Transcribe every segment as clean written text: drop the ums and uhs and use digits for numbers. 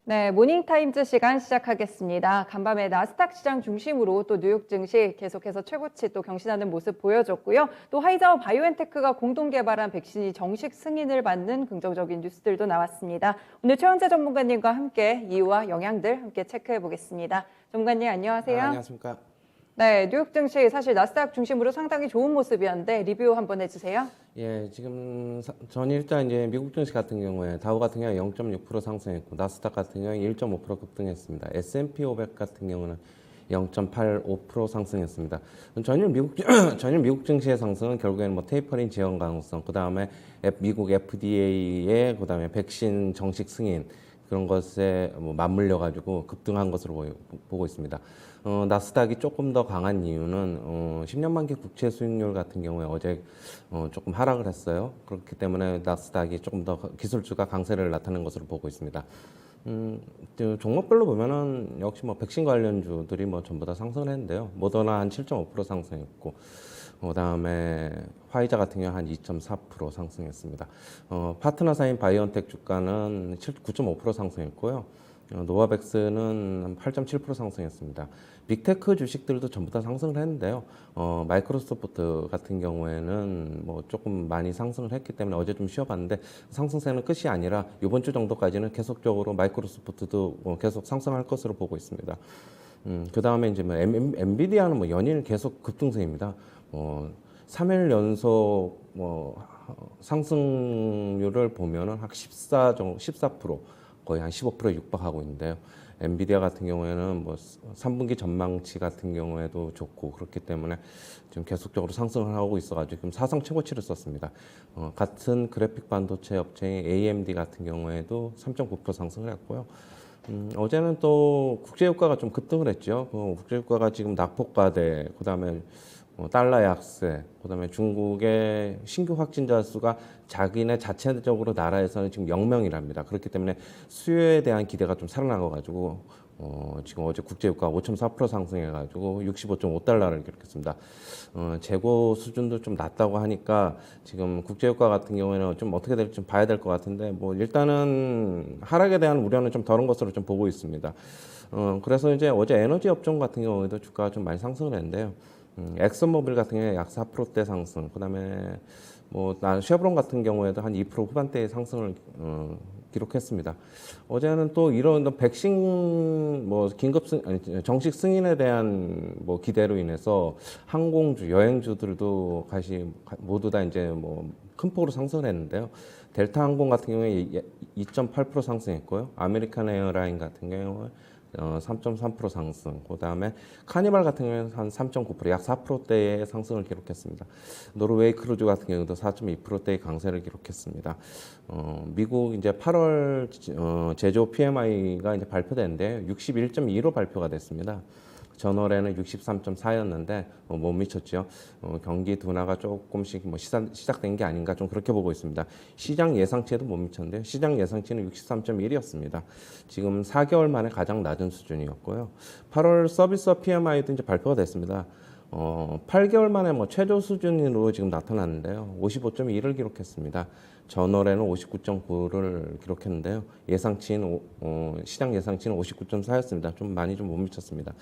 네, 모닝타임즈 시간 시작하겠습니다. 간밤에 나스닥 시장 중심으로 또 뉴욕 증시 계속해서 최고치 또 경신하는 모습 보여줬고요. 또 화이자와 바이오엔테크가 공동 개발한 백신이 정식 승인을 받는 긍정적인 뉴스들도 나왔습니다. 오늘 최원재 전문가님과 함께 이유와 영향들 함께 체크해 보겠습니다. 전문가님 안녕하세요. 안녕하십니까. 네, 뉴욕 증시 사실 나스닥 중심으로 상당히 좋은 모습이었는데 리뷰 한번 해주세요. 예, 지금 전 일단 이제 미국 증시 같은 경우에 다우 같은 경우에 0.6% 상승했고 나스닥 같은 경우에 1.5% 급등했습니다. S&P 500 같은 경우는 0.85% 상승했습니다. 전일 미국 증시의 상승은 결국에는 뭐 테이퍼링 지연 가능성, 그 다음에 미국 FDA의 그 다음에 백신 정식 승인 그런 것에 뭐 맞물려 가지고 급등한 것으로 보고 있습니다. 나스닥이 조금 더 강한 이유는 10년 만기 국채 수익률 같은 경우에 어제 조금 하락을 했어요. 그렇기 때문에 나스닥이 조금 더 기술주가 강세를 나타낸 것으로 보고 있습니다. 종목별로 보면은 역시 뭐 백신 관련주들이 뭐 전부 다 상승을 했는데요. 모더나 한 7.5% 상승했고, 그다음에 화이자 같은 경우 한 2.4% 상승했습니다. 파트너사인 바이오엔텍 주가는 9.5% 상승했고요. 노바백스는 8.7% 상승했습니다. 빅테크 주식들도 전부 다 상승을 했는데요. 마이크로소프트 같은 경우에는 뭐 조금 많이 상승을 했기 때문에 어제 좀 쉬어봤는데 상승세는 끝이 아니라 이번 주 정도까지는 계속적으로 마이크로소프트도 계속 상승할 것으로 보고 있습니다. 그 다음에 이제 뭐 엔비디아는 뭐 연일 계속 급등세입니다. 3일 연속 뭐 상승률을 보면은 한 14 정도, 14% 거의 한 15% 육박하고 있는데요. 엔비디아 같은 경우에는 뭐 3분기 전망치 같은 경우에도 좋고 그렇기 때문에 지금 계속적으로 상승을 하고 있어가지고 지금 사상 최고치를 썼습니다. 같은 그래픽 반도체 업체인 AMD 같은 경우에도 3.9% 상승을 했고요. 어제는 또 국제유가가 좀 급등을 했죠. 국제유가가 지금 낙폭과대, 그다음에 달러 약세, 그다음에 중국의 신규 확진자 수가 자기네 자체적으로 나라에서는 지금 0명이랍니다. 그렇기 때문에 수요에 대한 기대가 좀 살아나가지고 지금 어제 국제유가 5.4% 상승해가지고 65.5달러를 기록했습니다. 재고 수준도 좀 낮다고 하니까 지금 국제유가 같은 경우에는 좀 어떻게 될지 좀 봐야 될 것 같은데 뭐 일단은 하락에 대한 우려는 좀 덜한 것으로 좀 보고 있습니다. 그래서 이제 어제 에너지 업종 같은 경우에도 주가가 좀 많이 상승을 했는데요. 엑슨모빌 같은 경우에 약 4%대 상승, 그다음에 뭐 쉐브론 같은 경우에도 한 2% 후반대의 상승을 기록했습니다. 어제는 또 이런 백신 뭐 정식 승인에 대한 뭐 기대로 인해서 항공주, 여행주들도 모두 다 이제 뭐 큰 폭으로 상승했는데요. 델타 항공 같은 경우에 2.8% 상승했고요. 아메리칸 에어라인 같은 경우에 3.3% 상승, 그 다음에 카니발 같은 경우에는 한 3.9%, 약 4%대의 상승을 기록했습니다. 노르웨이 크루즈 같은 경우도 4.2%대의 강세를 기록했습니다. 미국 이제 8월 제조 PMI가 이제 발표됐는데 61.2로 발표가 됐습니다. 전월에는 63.4였는데 못 미쳤죠. 경기 둔화가 조금씩 뭐 시작된 게 아닌가 좀 그렇게 보고 있습니다. 시장 예상치에도 못 미쳤는데 시장 예상치는 63.1이었습니다. 지금 4개월 만에 가장 낮은 수준이었고요. 8월 서비스업 PMI도 이제 발표가 됐습니다. 8개월 만에 뭐 최저 수준으로 지금 나타났는데요. 55.1을 기록했습니다. 전월에는 59.9를 기록했는데요. 시장 예상치는 59.4였습니다. 좀 많이 좀 못 미쳤습니다.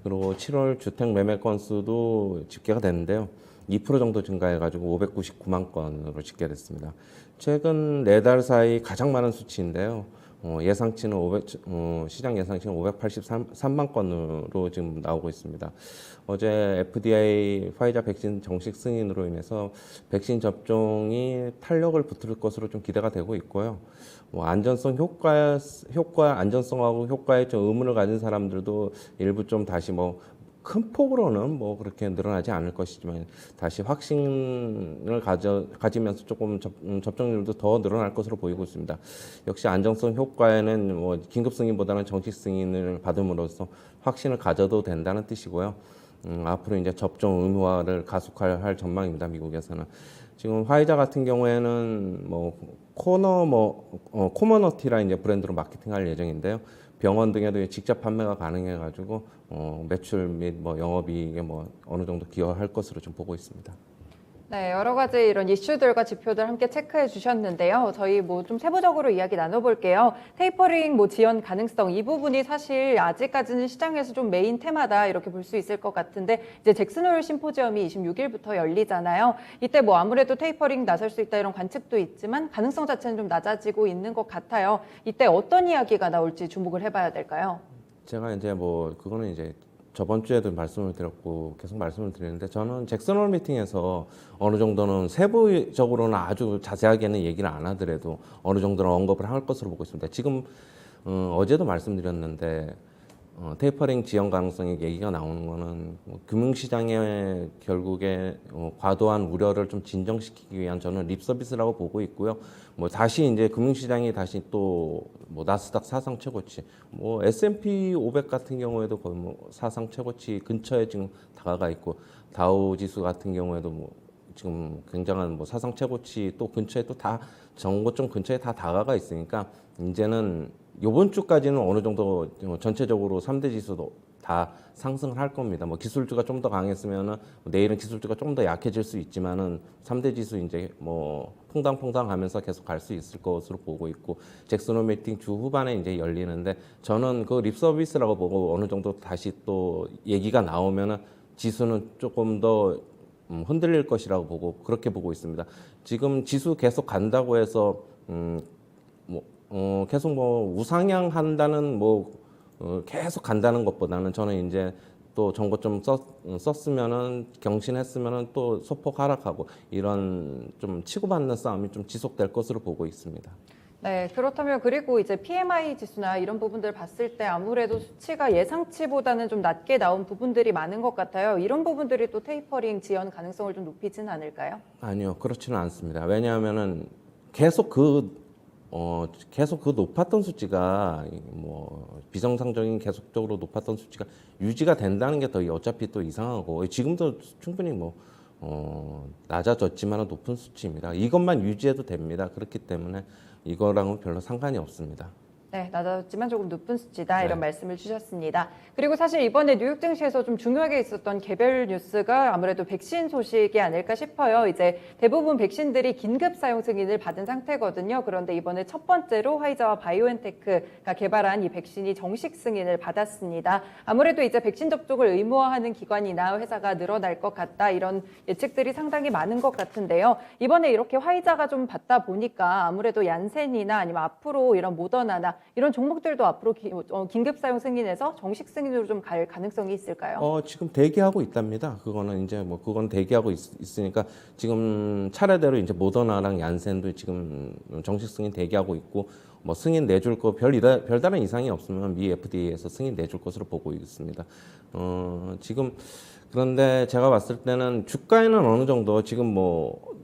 그리고 7월 주택 매매 건수도 집계가 됐는데요. 2% 정도 증가해가지고 599만 건으로 집계됐습니다. 최근 4달 사이 가장 많은 수치인데요. 시장 예상치는 583만 건으로 지금 나오고 있습니다. 어제 FDA 화이자 백신 정식 승인으로 인해서 백신 접종이 탄력을 붙을 것으로 좀 기대가 되고 있고요. 안전성하고 효과에 좀 의문을 가진 사람들도 일부 좀 다시 큰 폭으로는 뭐 그렇게 늘어나지 않을 것이지만 다시 확신을 가지면서 조금 접종률도 더 늘어날 것으로 보이고 있습니다. 역시 안정성 효과에는 뭐 긴급 승인보다는 정식 승인을 받음으로써 확신을 가져도 된다는 뜻이고요. 앞으로 이제 접종 의무화를 가속화할 전망입니다. 미국에서는. 지금 화이자 같은 경우에는 코머너티라 이제 브랜드로 마케팅할 예정인데요. 병원 등에도 직접 판매가 가능해가지고 매출 및 영업이익에 어느 정도 기여할 것으로 좀 보고 있습니다. 네, 여러 가지 이런 이슈들과 지표들 함께 체크해 주셨는데요. 저희 뭐 좀 세부적으로 이야기 나눠볼게요. 테이퍼링 뭐 지연 가능성 이 부분이 사실 아직까지는 시장에서 좀 메인 테마다 이렇게 볼 수 있을 것 같은데 이제 잭슨홀 심포지엄이 26일부터 열리잖아요. 이때 뭐 아무래도 테이퍼링 나설 수 있다 이런 관측도 있지만 가능성 자체는 좀 낮아지고 있는 것 같아요. 이때 어떤 이야기가 나올지 주목을 해봐야 될까요? 제가 이제 뭐 그거는 이제 저번 주에도 말씀을 드렸고 계속 말씀을 드리는데 저는 잭슨홀 미팅에서 어느 정도는 세부적으로는 아주 자세하게는 얘기를 안 하더라도 어느 정도는 언급을 할 것으로 보고 있습니다. 지금 어제도 말씀드렸는데 테이퍼링 지연 가능성의 얘기가 나오는 거는 뭐 금융시장의 결국에 과도한 우려를 좀 진정시키기 위한 저는 립 서비스라고 보고 있고요. 뭐 다시 이제 금융시장이 다시 또 뭐 나스닥 사상 최고치, 뭐 S&P 500 같은 경우에도 거의 뭐 사상 최고치 근처에 지금 다가가 있고 다우 지수 같은 경우에도 뭐 지금 굉장한 뭐 사상 최고치 또 근처에 또 다 정고점 근처에 다 다가가 있으니까 이제는 이번 주까지는 어느 정도 전체적으로 3대 지수도 다 상승을 할 겁니다. 뭐 기술주가 좀 더 강했으면은 내일은 기술주가 좀 더 약해질 수 있지만은 3대 지수 이제 뭐 퐁당퐁당 하면서 계속 갈 수 있을 것으로 보고 있고 잭슨홀 미팅 주 후반에 이제 열리는데 저는 그 립 서비스라고 보고 어느 정도 다시 또 얘기가 나오면은 지수는 조금 더 흔들릴 것이라고 보고 그렇게 보고 있습니다. 지금 지수 계속 간다고 해서 계속 뭐 우상향한다는 계속 간다는 것보다는 저는 이제 또 정보점 썼으면은 경신했으면은 또 소폭 하락하고 이런 좀 치고받는 싸움이 좀 지속될 것으로 보고 있습니다. 네, 그렇다면 그리고 이제 PMI 지수나 이런 부분들 봤을 때 아무래도 수치가 예상치보다는 좀 낮게 나온 부분들이 많은 것 같아요. 이런 부분들이 또 테이퍼링 지연 가능성을 좀 높이지는 않을까요? 아니요, 그렇지는 않습니다. 왜냐하면은 계속 계속 그 높았던 수치가 뭐 비정상적인 계속적으로 높았던 수치가 유지가 된다는 게 더 어차피 또 이상하고 지금도 충분히 낮아졌지만 높은 수치입니다. 이것만 유지해도 됩니다. 그렇기 때문에 이거랑은 별로 상관이 없습니다. 네, 낮았지만 조금 높은 수치다 이런 네. 말씀을 주셨습니다. 그리고 사실 이번에 뉴욕 증시에서 좀 중요하게 있었던 개별 뉴스가 아무래도 백신 소식이 아닐까 싶어요. 이제 대부분 백신들이 긴급 사용 승인을 받은 상태거든요. 그런데 이번에 첫 번째로 화이자와 바이오엔테크가 개발한 이 백신이 정식 승인을 받았습니다. 아무래도 이제 백신 접종을 의무화하는 기관이나 회사가 늘어날 것 같다 이런 예측들이 상당히 많은 것 같은데요. 이번에 이렇게 화이자가 좀 받다 보니까 아무래도 얀센이나 아니면 앞으로 이런 모더나나 이런 종목들도 앞으로 긴급 사용 승인에서 정식 승인으로 좀 갈 가능성이 있을까요? 지금 대기하고 있답니다. 그거는 이제 그건 대기하고 있으니까 지금 차례대로 이제 모더나랑 얀센도 지금 정식 승인 대기하고 있고 뭐 승인 내줄 거 별다른 이상이 없으면 미 FDA에서 승인 내줄 것으로 보고 있습니다. 지금 그런데 제가 봤을 때는 주가에는 어느 정도 지금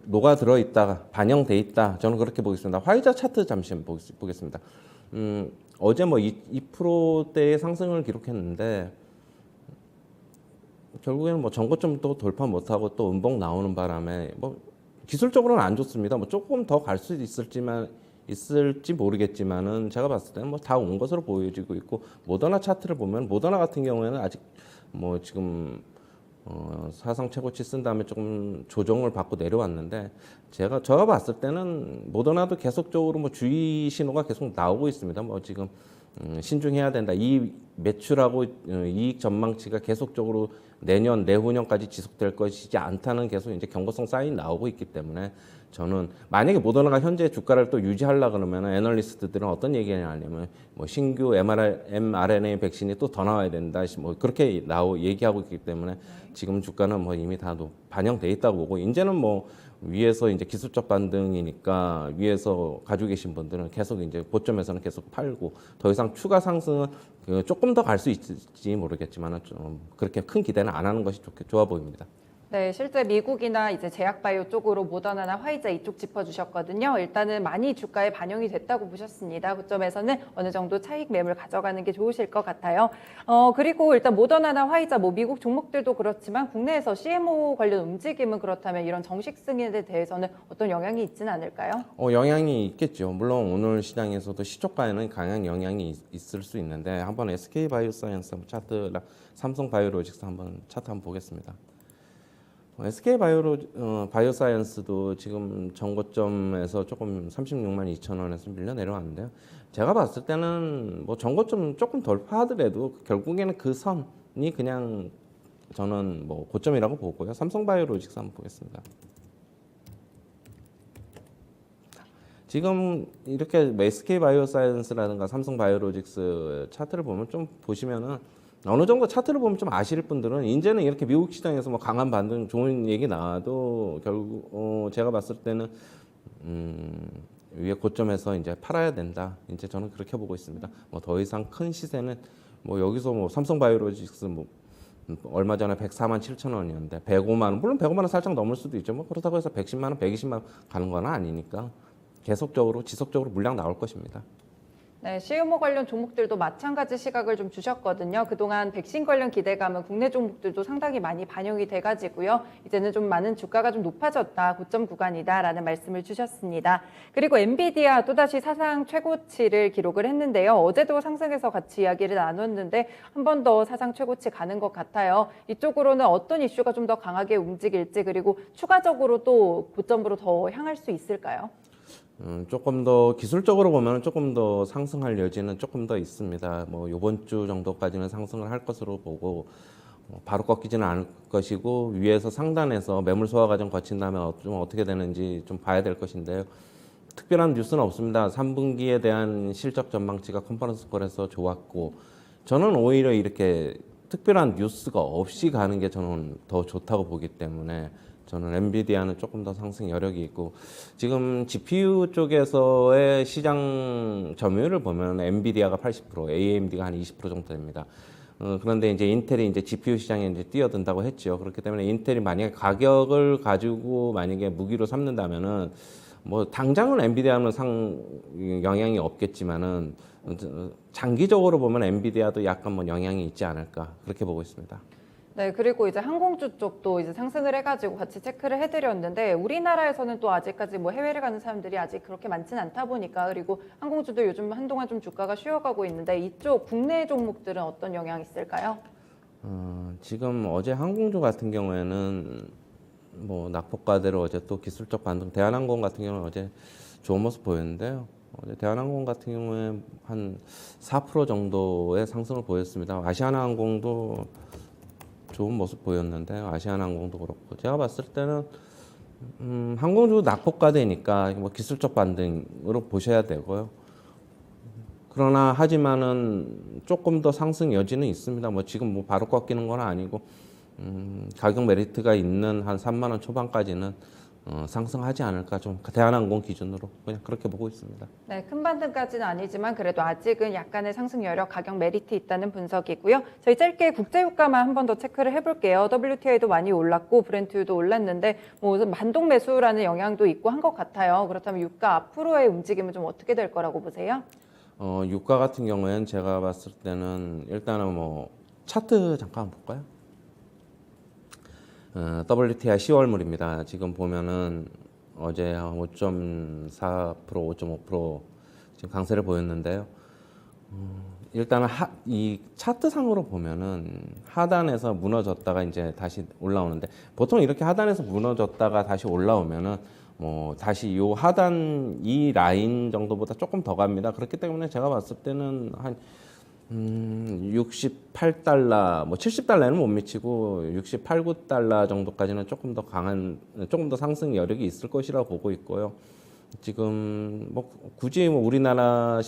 녹아 들어 있다, 반영돼 있다. 저는 그렇게 보겠습니다. 화이자 차트 잠시 보겠습니다. 어제 2%대의 상승을 기록했는데 결국에는 전고점도 돌파 못하고 또 음봉 나오는 바람에 기술적으로는 안 좋습니다. 조금 더 갈 수 있을지 모르겠지만은 제가 봤을 때는 다 온 것으로 보여지고 있고 모더나 차트를 보면 모더나 같은 경우에는 아직 지금 사상 최고치 쓴 다음에 조금 조정을 받고 내려왔는데 제가 봤을 때는 모더나도 계속적으로 주의 신호가 계속 나오고 있습니다. 지금 신중해야 된다. 이 매출하고 이익 전망치가 계속적으로 내년, 내후년까지 지속될 것이지 않다는 계속 이제 경고성 사인이 나오고 있기 때문에 저는 만약에 모더나가 현재 주가를 또 유지하려 그러면 애널리스트들은 어떤 얘기를 하냐면 신규 mRNA 백신이 또 더 나와야 된다. 그렇게 얘기하고 있기 때문에 지금 주가는 이미 다 반영돼 있다고 보고 이제는 위에서 이제 기술적 반등이니까 위에서 가지고 계신 분들은 계속 이제 고점에서는 계속 팔고 더 이상 추가 상승은 조금 더 갈 수 있을지 모르겠지만 좀 그렇게 큰 기대는 안 하는 것이 좋아 보입니다. 네, 실제 미국이나 이제 제약바이오 쪽으로 모더나나 화이자 이쪽 짚어주셨거든요. 일단은 많이 주가에 반영이 됐다고 보셨습니다. 그 점에서는 어느 정도 차익 매물 가져가는 게 좋으실 것 같아요. 그리고 일단 모더나나 화이자, 미국 종목들도 그렇지만 국내에서 CMO 관련 움직임은 그렇다면 이런 정식 승인에 대해서는 어떤 영향이 있지는 않을까요? 영향이 있겠죠. 물론 오늘 시장에서도 시초가에는 강한 영향이 있을 수 있는데 한번 SK 바이오사이언스 차트랑 삼성 바이오로직스 한번 차트 한번 보겠습니다. SK 바이오사이언스도 지금 전고점에서 조금 36만 2천 원에서 밀려 내려왔는데요. 제가 봤을 때는 뭐 전고점 조금 돌파하더라도 결국에는 그 선이 그냥 저는 뭐 고점이라고 보고요. 삼성바이오로직스 한번 보겠습니다. 지금 이렇게 SK 바이오사이언스라든가 삼성바이오로직스 차트를 보면 좀 보시면은 어느 정도 차트를 보면 좀 아실 분들은 이제는 이렇게 미국 시장에서 뭐 강한 반등 좋은 얘기 나와도 결국 제가 봤을 때는 위에 고점에서 이제 팔아야 된다. 이제 저는 그렇게 보고 있습니다. 뭐 더 이상 큰 시세는 뭐 여기서 뭐 삼성바이오로직스 뭐 얼마 전에 104만 7천 원이었는데 105만 원, 물론 105만 원 살짝 넘을 수도 있죠. 뭐 그렇다고 해서 110만 원, 120만 원 가는 건 아니니까 계속적으로 지속적으로 물량 나올 것입니다. 네, CMO 관련 종목들도 마찬가지 시각을 좀 주셨거든요. 그동안 백신 관련 기대감은 국내 종목들도 상당히 많이 반영이 돼가지고요. 이제는 좀 많은 주가가 좀 높아졌다, 고점 구간이다라는 말씀을 주셨습니다. 그리고 엔비디아 또다시 사상 최고치를 기록을 했는데요. 어제도 상승해서 같이 이야기를 나눴는데 한 번 더 사상 최고치 가는 것 같아요. 이쪽으로는 어떤 이슈가 좀 더 강하게 움직일지 그리고 추가적으로 또 고점으로 더 향할 수 있을까요? 조금 더 기술적으로 보면 조금 더 상승할 여지는 조금 더 있습니다. 뭐 이번 주 정도까지는 상승을 할 것으로 보고 바로 꺾이지는 않을 것이고 위에서 상단에서 매물 소화 과정 거친 다음에 좀 어떻게 되는지 좀 봐야 될 것인데요. 특별한 뉴스는 없습니다. 3분기에 대한 실적 전망치가 컨퍼런스 콜에서 좋았고 저는 오히려 이렇게 특별한 뉴스가 없이 가는 게 저는 더 좋다고 보기 때문에 저는 엔비디아는 조금 더 상승 여력이 있고 지금 GPU 쪽에서의 시장 점유율을 보면 엔비디아가 80%, AMD가 한 20% 정도 됩니다. 그런데 이제 인텔이 이제 GPU 시장에 이제 뛰어든다고 했죠. 그렇기 때문에 인텔이 만약에 가격을 가지고 만약에 무기로 삼는다면은 뭐 당장은 엔비디아는 영향이 없겠지만은 장기적으로 보면 엔비디아도 약간 뭐 영향이 있지 않을까 그렇게 보고 있습니다. 네, 그리고 이제 항공주 쪽도 이제 상승을 해가지고 같이 체크를 해드렸는데 우리나라에서는 또 아직까지 뭐 해외를 가는 사람들이 아직 그렇게 많지는 않다 보니까 그리고 항공주도 요즘 한동안 좀 주가가 쉬어가고 있는데 이쪽 국내 종목들은 어떤 영향이 있을까요? 지금 어제 항공주 같은 경우에는 뭐 낙폭과대로 어제 또 기술적 반등, 대한항공 같은 경우는 어제 좋은 모습 보였는데요. 어제 대한항공 같은 경우에 한 4% 정도의 상승을 보였습니다. 아시아나항공도 좋은 모습 보였는데요. 아시아나항공도 그렇고 제가 봤을 때는 항공주 낙폭과대니까 뭐 기술적 반등으로 보셔야 되고요. 그러나 하지만은 조금 더 상승 여지는 있습니다. 뭐 지금 뭐 바로 꺾이는 건 아니고 가격 메리트가 있는 한 3만 원 초반까지는 상승하지 않을까 좀 대한항공 기준으로 그냥 그렇게 보고 있습니다. 네, 큰 반등까지는 아니지만 그래도 아직은 약간의 상승 여력, 가격 메리트 있다는 분석이고요. 저희 짧게 국제유가만 한 번 더 체크를 해볼게요. WTI도 많이 올랐고 브렌트유도 올랐는데 뭐 반동 매수라는 영향도 있고 한 것 같아요. 그렇다면 유가 앞으로의 움직임은 좀 어떻게 될 거라고 보세요? 유가 같은 경우에는 제가 봤을 때는 일단은 뭐 차트 잠깐 볼까요? WTI 10월물입니다. 지금 보면은 어제 5.4%, 5.5% 지금 강세를 보였는데요. 일단은 이 차트상으로 보면은 하단에서 무너졌다가 이제 다시 올라오는데 보통 이렇게 하단에서 무너졌다가 다시 올라오면은 뭐 다시 요 하단 이 라인 정도보다 조금 더 갑니다. 그렇기 때문에 제가 봤을 때는 한 68달러, 뭐 70달러에는 못 미치고 68, 9달러 정도까지는 조금 더 강한, 조금 더 상승 여력이 있을 것이라고 보고 있고요. 지금 뭐 굳이 뭐 우리나라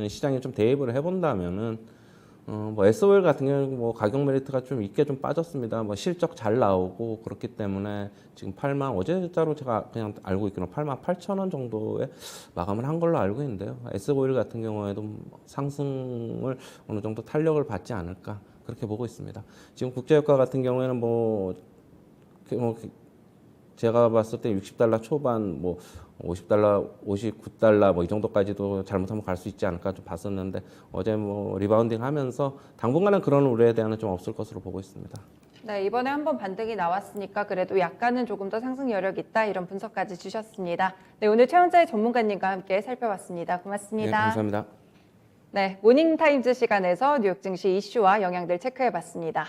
시장에 좀 대입을 해본다면은 뭐 SOL 같은 경우는 뭐 가격 메리트가 좀 있게 좀 빠졌습니다. 뭐 실적 잘 나오고 그렇기 때문에 지금 8만 어제자로 제가 그냥 알고 있기로는 8만 8천 원 정도에 마감을 한 걸로 알고 있는데요. SOL 같은 경우에도 상승을 어느 정도 탄력을 받지 않을까 그렇게 보고 있습니다. 지금 국제유가 같은 경우에는 뭐 제가 봤을 때 60달러 초반 뭐 50달러, 59달러 뭐 이 정도까지도 잘못하면 갈 수 있지 않을까 좀 봤었는데 어제 뭐 리바운딩 하면서 당분간은 그런 우려에 대한은 좀 없을 것으로 보고 있습니다. 네, 이번에 한번 반등이 나왔으니까 그래도 약간은 조금 더 상승 여력 있다 이런 분석까지 주셨습니다. 네, 오늘 최원자의 전문가님과 함께 살펴봤습니다. 고맙습니다. 네, 감사합니다. 네, 모닝타임즈 시간에서 뉴욕 증시 이슈와 영향들 체크해봤습니다.